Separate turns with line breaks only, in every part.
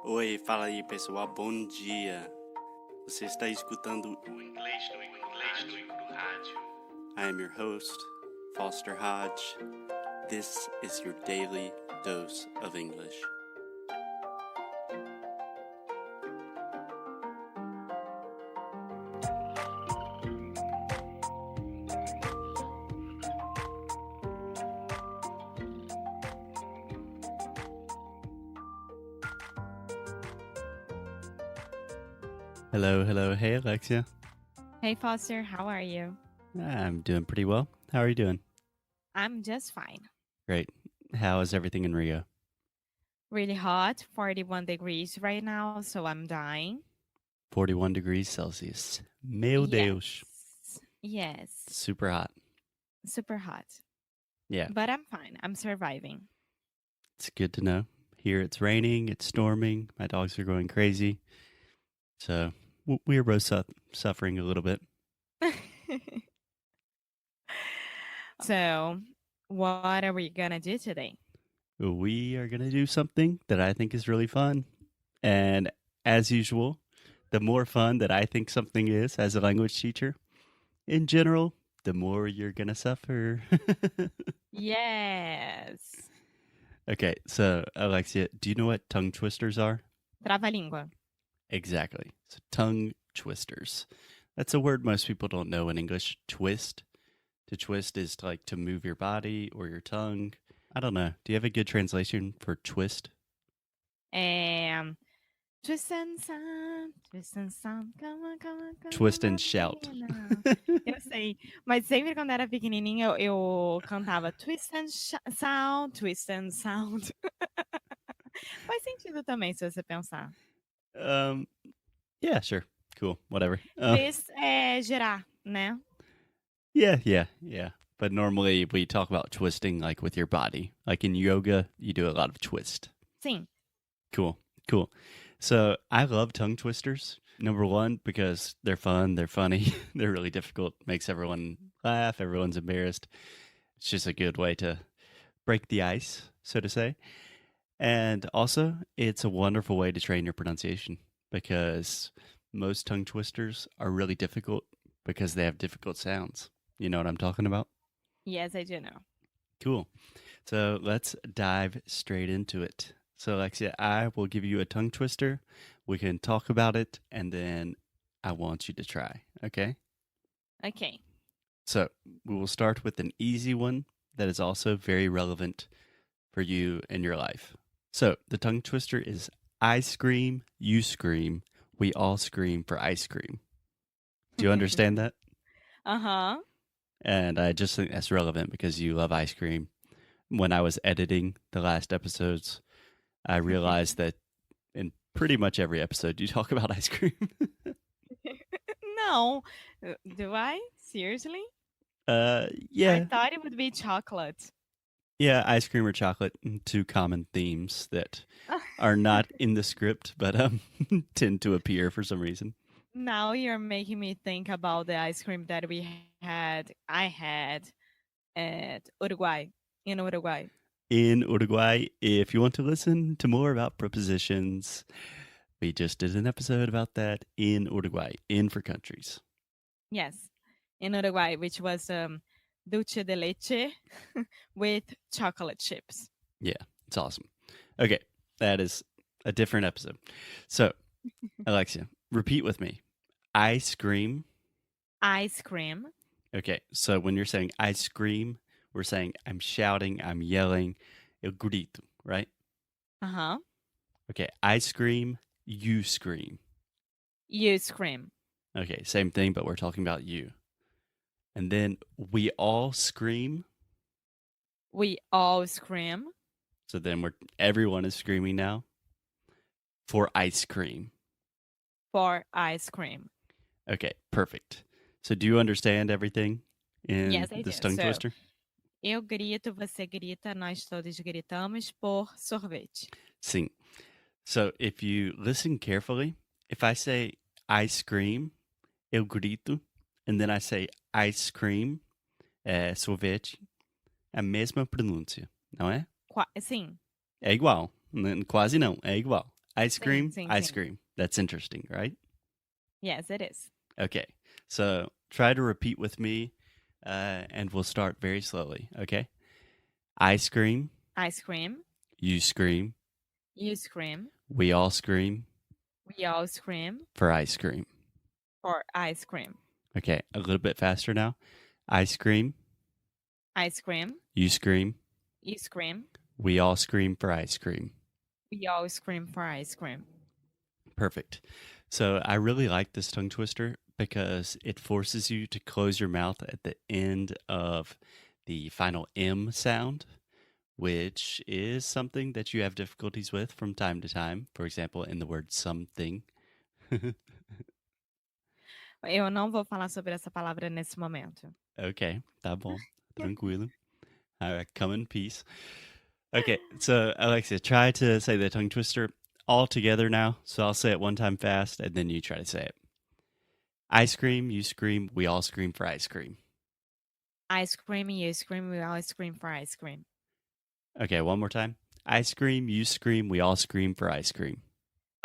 Oi, fala aí pessoal, bom dia. Você está escutando o Inglês no Rádio. I am your host, Foster Hodge. This is your daily dose of English. Hello. Hey, Alexia.
Hey, Foster, how are you?
I'm doing pretty well. How are you doing?
I'm just fine.
Great. How is everything in Rio?
Really hot, 41 degrees right now, so I'm dying.
41 degrees Celsius. Meu Deus.
Yes.
Super hot.
Super hot.
Yeah.
But I'm fine. I'm surviving.
It's good to know. Here it's raining, it's storming, my dogs are going crazy. So we are both suffering a little bit.
So, what are we going to do today?
We are going to do something that I think is really fun. And as usual, the more fun that I think something is as a language teacher, in general, the more you're going to suffer.
Yes.
Okay, so Alexia, do you know what tongue twisters are?
Trava Língua.
Exactly. So tongue twisters. That's a word most people don't know in English. Twist. To twist is to move your body or your tongue. I don't know. Do you have a good translation for twist?
Twist and sound, come on.
Twist and shout.
Eu sei, mas sempre quando era pequenininha eu cantava twist and sound. Faz sentido também, se você pensar.
Yeah, sure. Cool. Whatever.
Twist é girar, né?
Yeah. But normally we talk about twisting like with your body. Like in yoga, you do a lot of twist.
Sim.
Cool. So I love tongue twisters. Number one, because they're fun, they're funny, they're really difficult, makes everyone laugh, everyone's embarrassed. It's just a good way to break the ice, so to say. And also, it's a wonderful way to train your pronunciation because most tongue twisters are really difficult because they have difficult sounds. You know what I'm talking about?
Yes, I do know.
Cool. So let's dive straight into it. So, Alexia, I will give you a tongue twister. We can talk about it, and then I want you to try, okay?
Okay.
So we will start with an easy one that is also very relevant for you in your life. So the tongue twister is I scream, you scream, we all scream for ice cream. Do you understand that?
Uh-huh.
And I just think that's relevant because you love ice cream. When I was editing the last episodes, I realized that in pretty much every episode you talk about ice cream.
No. Do I? Seriously?
Yeah.
I thought it would be chocolate.
Yeah, ice cream or chocolate, two common themes that are not in the script, but tend to appear for some reason.
Now you're making me think about the ice cream that I had at Uruguay, in Uruguay.
In Uruguay, if you want to listen to more about prepositions, we just did an episode about that in Uruguay, in for countries.
Yes, in Uruguay, which was dulce de leche with chocolate chips.
Yeah, it's awesome. Okay, that is a different episode. So, Alexia, repeat with me. Ice cream.
Ice cream.
Okay, so when you're saying ice cream, we're saying I'm shouting, I'm yelling, eu grito, right?
Uh-huh.
Okay, I scream, you scream.
You scream.
Okay, same thing, but we're talking about you. And then we all scream.
We all scream.
So then everyone is screaming now for ice cream.
For ice cream.
Okay, perfect. So do you understand everything in
Yes, I
this
do.
tongue twister?
Eu grito, você grita, nós todos gritamos por sorvete.
Sim. So if you listen carefully, if I say ice cream, eu grito, and then I say ice cream, sorvete, é a mesma pronúncia, não é?
Sim.
É igual. Quase não, é igual. Ice
Sim,
cream,
sim,
ice
sim.
cream. That's interesting, right?
Yes, it is.
Okay. So try to repeat with me, and we'll start very slowly. Okay. I scream.
Ice cream.
You scream.
You scream.
We all scream
We all scream
for ice cream.
for ice cream.
Okay. A little bit faster now. I scream.
I scream.
You scream.
You scream.
We all scream for ice cream.
We all scream for ice cream.
Perfect. So I really like this tongue twister because it forces you to close your mouth at the end of the final M sound, which is something that you have difficulties with from time to time. For example, in the word something.
Eu não vou falar sobre essa palavra nesse momento.
Okay, tá bom. Tranquilo. All right, come in peace. Okay, so Alexia, try to say the tongue twister all together now. So I'll say it one time fast, and then you try to say it. Ice cream, you scream, we all scream for ice cream.
Ice cream, you scream, we all scream for ice cream.
Okay, one more time. Ice cream, you scream, we all scream for ice cream.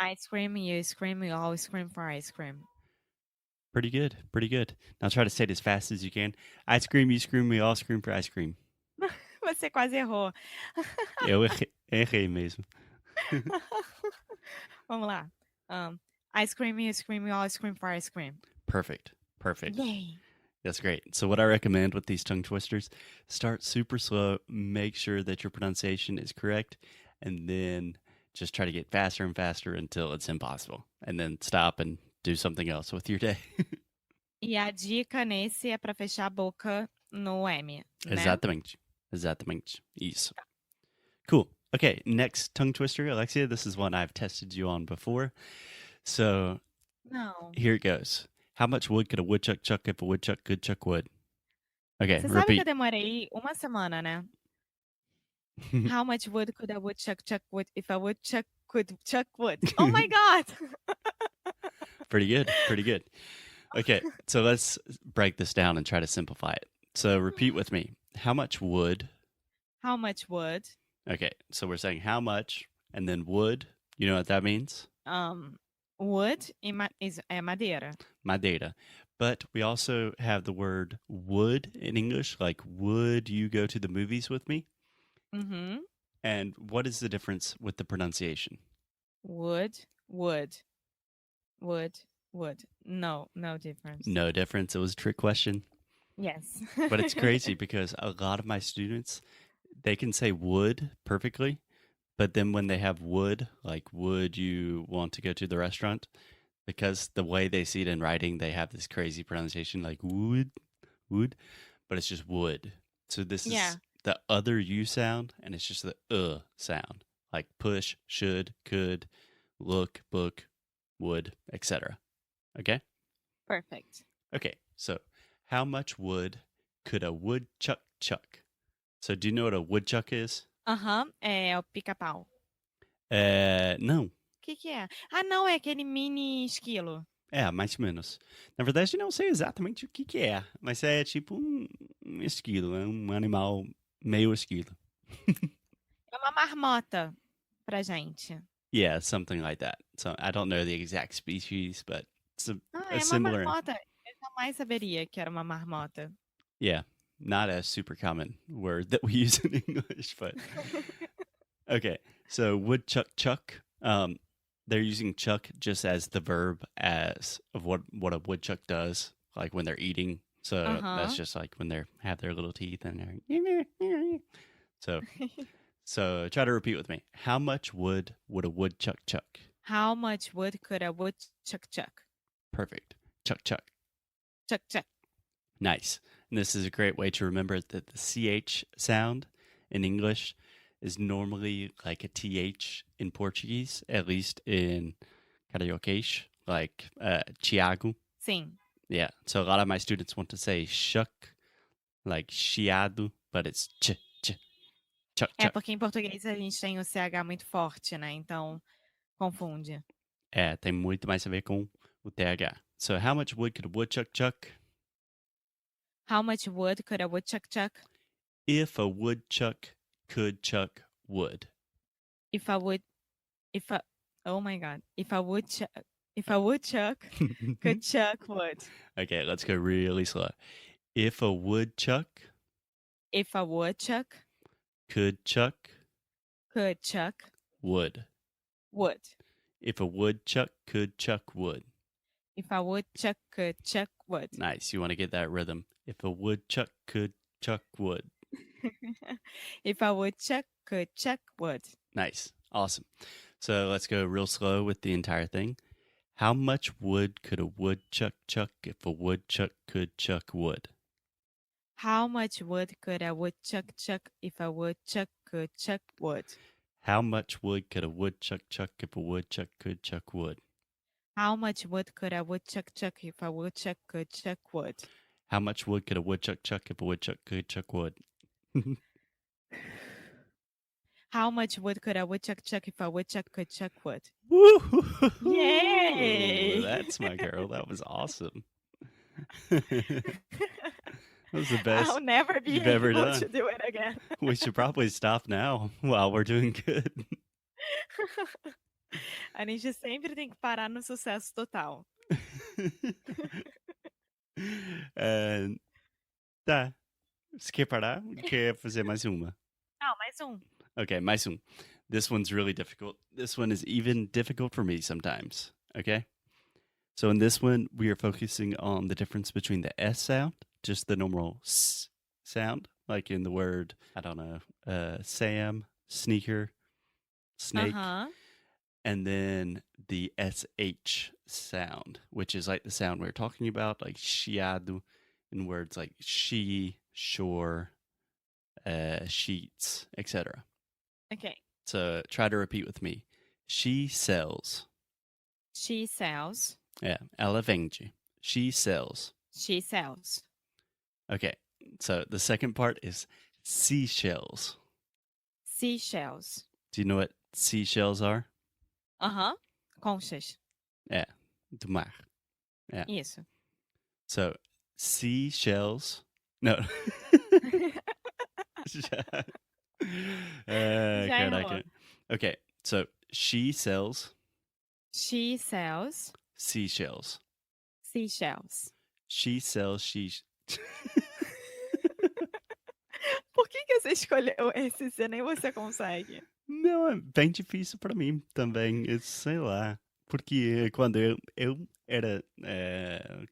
Ice cream, you scream, we all scream for ice cream.
Pretty good, pretty good. Now try to say it as fast as you can. Ice cream, you scream, we all scream for ice cream.
Você quase errou.
Eu errei mesmo.
Vamos lá. Ice cream, you scream, we all scream for ice cream.
Perfect, perfect.
Yay.
That's great. So what I recommend with these tongue twisters, start super slow, make sure that your pronunciation is correct, and then just try to get faster and faster until it's impossible. And then stop and do something else with your day.
E a dica nesse é pra fechar a boca no M, né?
Exatamente. Exatamente. Isso. Cool. Okay, next tongue twister, Alexia. This is one I've tested you on before. So
Não.
here it goes. How much wood could a woodchuck chuck if a woodchuck could chuck wood? Okay,
Você sabe que eu
repeat.
demorei uma semana, né? How much wood could a woodchuck chuck wood if a woodchuck could chuck wood? Oh my god!
Pretty good. Pretty good. Okay, so let's break this down and try to simplify it. So repeat with me. How much wood?
How much wood?
Okay, so we're saying how much and then wood. You know what that means?
Wood is madeira.
Madeira. But we also have the word would in English, like would you go to the movies with me?
Mm-hmm.
And what is the difference with the pronunciation?
Wood. No difference.
No difference. It was a trick question.
Yes.
But it's crazy because a lot of my students, they can say would perfectly, but then when they have would, like would you want to go to the restaurant? Because the way they see it in writing, they have this crazy pronunciation like would, but it's just would. So this is the other U sound, and it's just the sound, like push, should, could, look, book, would, etc. Okay?
Perfect.
Okay, so how much wood could a woodchuck chuck? So do you know what a woodchuck is?
Aham, é o pica-pau.
Não.
O que é? Ah, não, é aquele mini esquilo.
É, mais ou menos. Na verdade, não sei exatamente o que é, mas é tipo um esquilo, é um animal meio esquilo.
É uma marmota pra gente.
Yeah, something like that. So I don't know the exact species, but it's
É
a
uma
similar.
marmota. Eu jamais saberia que era uma marmota.
Yeah, not a super common word that we use in English, but okay. So woodchuck chuck. They're using chuck just as the verb as of what a woodchuck does, like when they're eating. So that's just like when they have their little teeth and they're so try to repeat with me. How much wood would a woodchuck chuck?
How much wood could a woodchuck chuck?
Perfect. Chuck chuck.
Chuck chuck.
Nice. And this is a great way to remember that the CH sound in English is normally like a TH in Portuguese, at least in Carioquês, like Tiago.
Sim.
Yeah. So a lot of my students want to say shuck, like chiado, but it's ch. Chuck,
É
chuck.
porque em português a gente tem o CH muito forte, né? Então confunde.
É, tem muito mais a ver com o TH. So how much wood could a woodchuck chuck?
How much wood could a woodchuck chuck?
If a woodchuck could chuck wood.
If a Oh my God. If a woodchuck could chuck wood.
Okay, let's go really slow. If a woodchuck
If a woodchuck
could chuck
could chuck
wood.
wood.
If a woodchuck could chuck wood.
If a woodchuck could chuck wood.
Nice. You want to get that rhythm. If a woodchuck could chuck wood.
If a woodchuck could chuck wood.
Nice. Awesome. So let's go real slow with the entire thing. How much wood could a woodchuck chuck if a woodchuck could chuck wood?
How much wood could a woodchuck chuck if a woodchuck could chuck wood?
How much wood could a woodchuck chuck if a woodchuck could chuck wood?
How much wood could a woodchuck chuck if a woodchuck could chuck wood?
How much wood could a woodchuck chuck if a woodchuck could chuck wood?
How much wood could a woodchuck chuck if a woodchuck could chuck wood?
Woo!
Yay!
That's my girl. That was awesome. That was the best
I'll never be
you've ever
able
done.
to do it again.
We should probably stop now while we're doing good.
A gente sempre tem que parar no sucesso total.
Tá. Você quer parar? Quer fazer mais uma?
Ah, mais um.
Okay, mais um. This one's really difficult. This one is even difficult for me sometimes. Okay? So in this one, we are focusing on the difference between the S sound, just the normal S sound, like in the word, I don't know, Sam, sneaker, snake, and then the SH sound, which is like the sound we were talking about, like chiado, in words like she, shore, sheets, etc.
Okay.
So try to repeat with me. She sells.
She sells.
Yeah, ela vende. She sells.
She sells.
Okay, so the second part is seashells.
Seashells.
Do you know what seashells are?
Conchas.
Yeah, do mar. Yeah.
Isso.
So seashells. No. Caraca. Okay, so she sells.
She sells.
Seashells.
Seashells.
She sells
Por que você escolheu esse se nem você consegue?
Não, é bem difícil para mim também. Sei lá. Porque quando eu era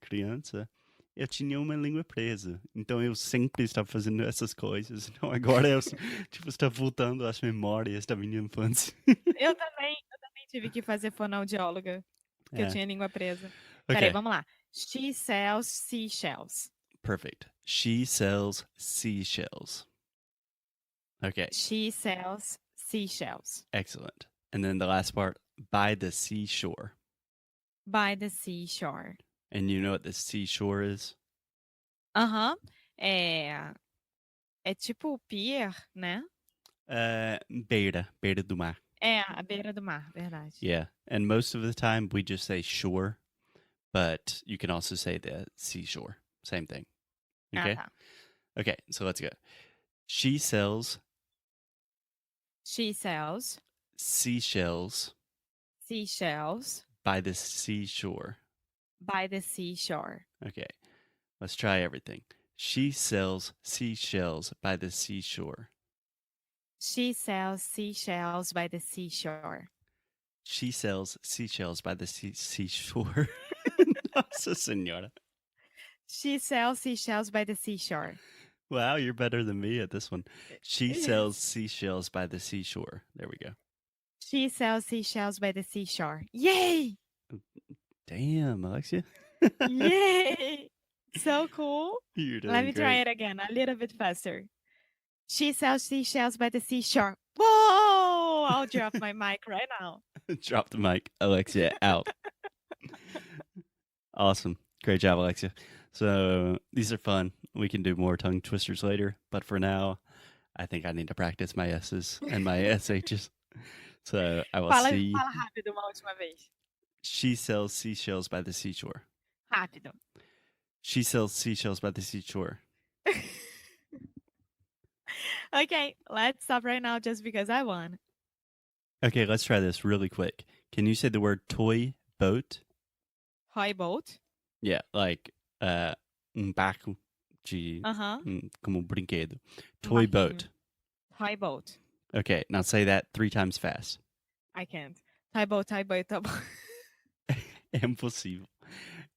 criança, eu tinha uma língua presa. Então eu sempre estava fazendo essas coisas. Então agora eu estou voltando às memórias da minha infância.
Eu também tive que fazer fonoaudióloga, porque eu tinha língua presa.
Okay.
Peraí, vamos lá. She sells seashells.
Perfect. She sells seashells. Okay.
She sells seashells.
Excellent. And then the last part, by the seashore.
By the seashore.
And you know what the seashore is?
É tipo pier, né?
Beira do mar.
É, a beira do mar, verdade.
Yeah. And most of the time we just say shore, but you can also say the seashore. Same thing. Okay?
Tá.
Okay, so let's go. She sells
seashells
by the seashore.
By the seashore.
Okay, let's try everything. She sells seashells by the seashore.
She sells seashells by the seashore.
She sells seashells by the seashore. Nossa Senhora.
She sells seashells by the seashore.
Wow, you're better than me at this one. She sells seashells by the seashore. There we go.
She sells seashells by the seashore. Yay!
Damn, Alexia.
Yay! So cool.
You're doing
Let me
great.
try it again, a little bit faster. She sells seashells by the seashore. Whoa! I'll drop my mic right now.
Drop the mic. Alexia out. Awesome. Great job, Alexia. So these are fun. We can do more tongue twisters later. But for now, I think I need to practice my S's and my SHs. So I will see.
Fala rápido uma última vez.
She sells seashells by the seashore.
Rápido.
She sells seashells by the seashore.
Okay, let's stop right now just because I won.
Okay, let's try this really quick. Can you say the word toy boat?
Toy boat.
Yeah, like barco de como brinquedo. Toy boat.
Toy boat.
Okay, now say that 3 times fast.
I can't. Toy boat, toy boat, toy boat.
É impossível.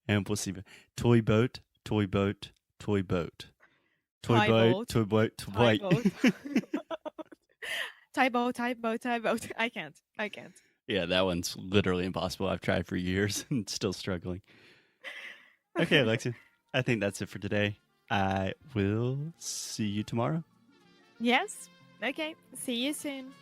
É impossível. Toy boat, toy boat, toy boat. Toy boat, toy boat, toy boat.
Toy boat, toy boat, toy boat. I can't.
Yeah, that one's literally impossible. I've tried for years and still struggling. Okay, Alexia, I think that's it for today. I will see you tomorrow.
Yes. Okay. See you soon.